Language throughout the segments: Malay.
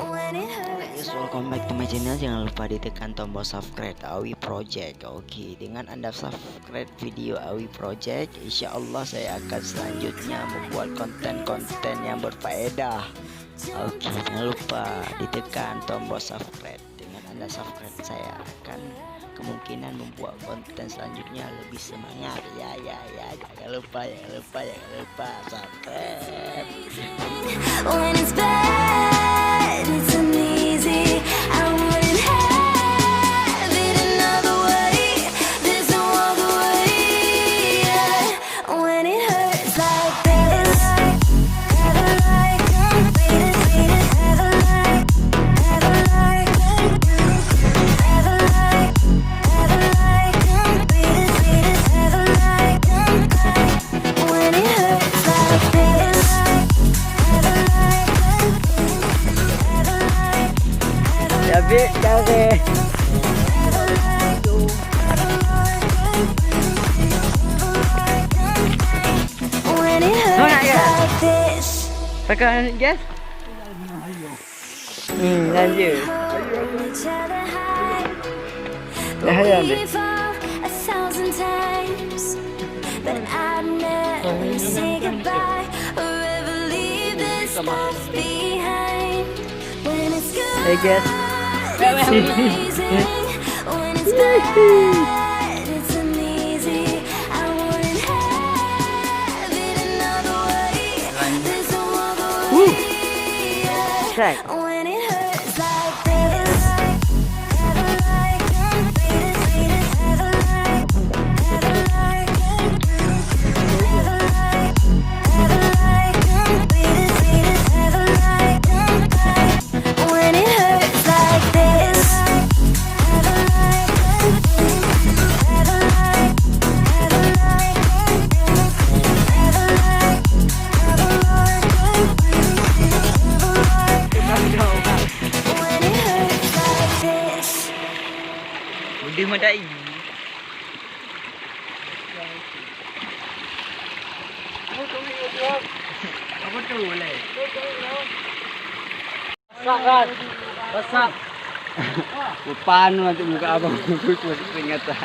Guys, welcome back to my channel. Jangan lupa ditekan tombol subscribe Awi Project. Oke, dengan Anda subscribe video Awi Project, insya Allah saya akan selanjutnya membuat konten-konten yang berfaedah. Oke, jangan lupa ditekan tombol subscribe. Dengan Anda subscribe, saya akan kemungkinan membuat konten selanjutnya lebih semangat. Ya, jangan lupa subscribe. When it's bad, it's an easy. I wouldn't have it another way. There's no other way. Yeah. When it hurts like this, have a like, beat it, have a like, have a like, have a like, beat it, have a like. When it hurts like this. Habis cari. When it hurts like this. Pakai gas? Lanjut. Dah ambil. A thousand times, but I'd never say goodbye or ever leave this stuff behind. When it's good. Hey guys. It's amazing. When it's bad, it's uneasy. I wouldn't have it another way. There's no other way. Check. When it hurts like this, have a like, beat it, have a like, have a like, have a like, beat it, have a like. When it hurts like this, have a like, have a like, have a like, have a like, have a like, when it hurts like this. Budi madai. Apa tu boleh? Masak. Masak. Depan nanti buka abang kukus peringatan.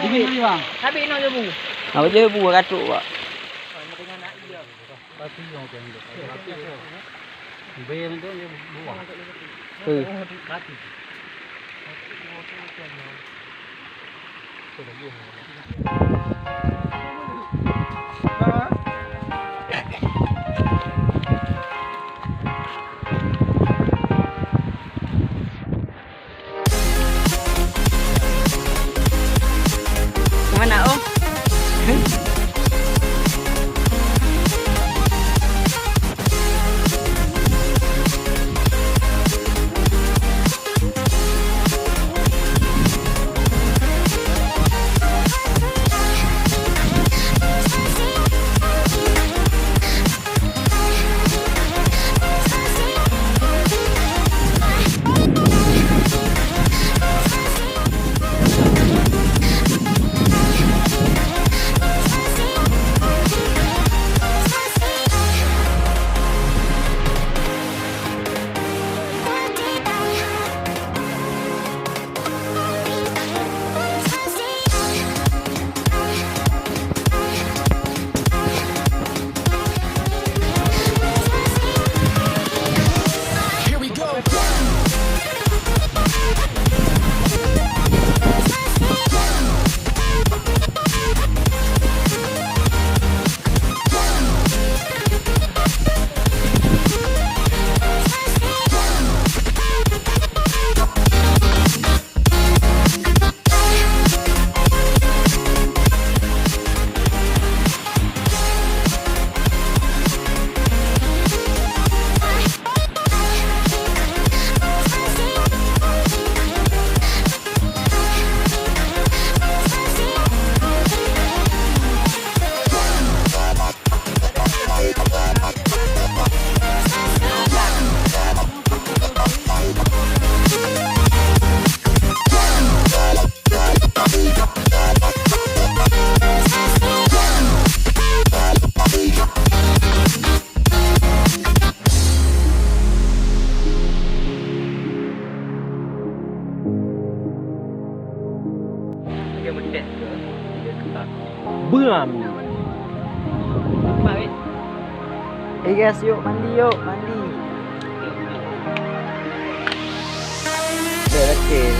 Ini bang. Habis nak jebu. Apa jebu katuk pak. Mana om? Hey guys, yuk mandi yuk, mandi. Betul.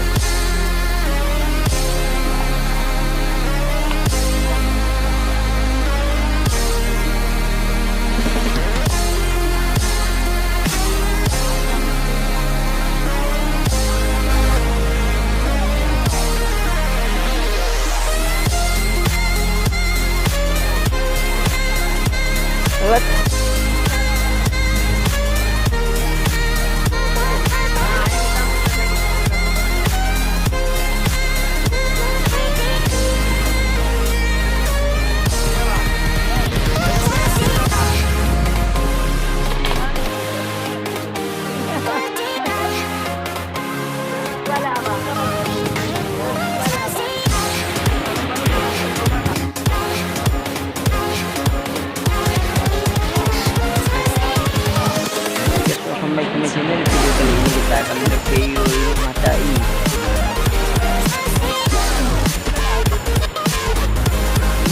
Let welcome back to my channel. Video kali ini kita akan mereview rumah dai.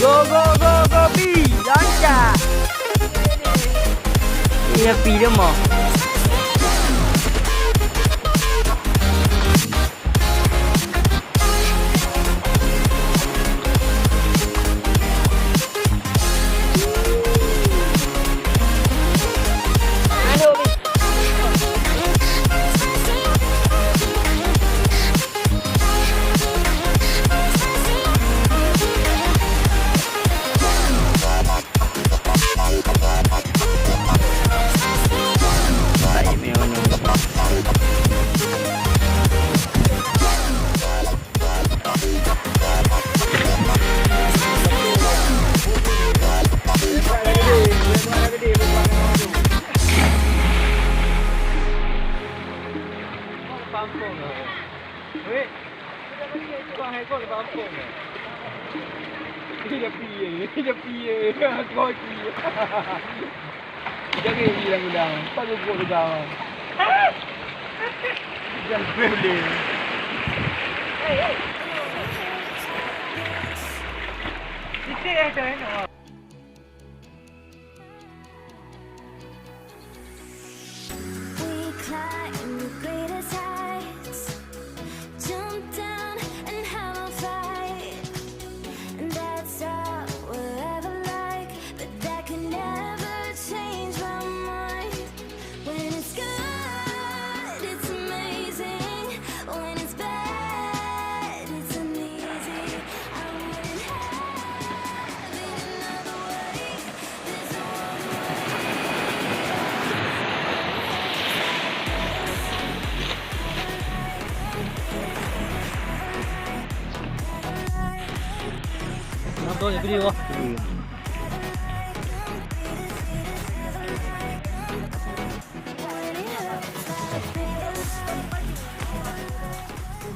Go go go go pi, lancar. Iya pi dia mau. Kampung lah. Weh, kau hai kau lepas kampung lah. Ini dah piye. Kau piye. Jangan hilang udang. Tak cukup udang. Jangan boleh. Hey. Kita ada ni. We climb the greatest heights, jump down and have a fight, and that's all we'll ever like. But that can never change my mind. When it's good, it's amazing. When it's bad, it's uneasy. I wouldn't have it another way. There's no Nonton video.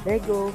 Lego.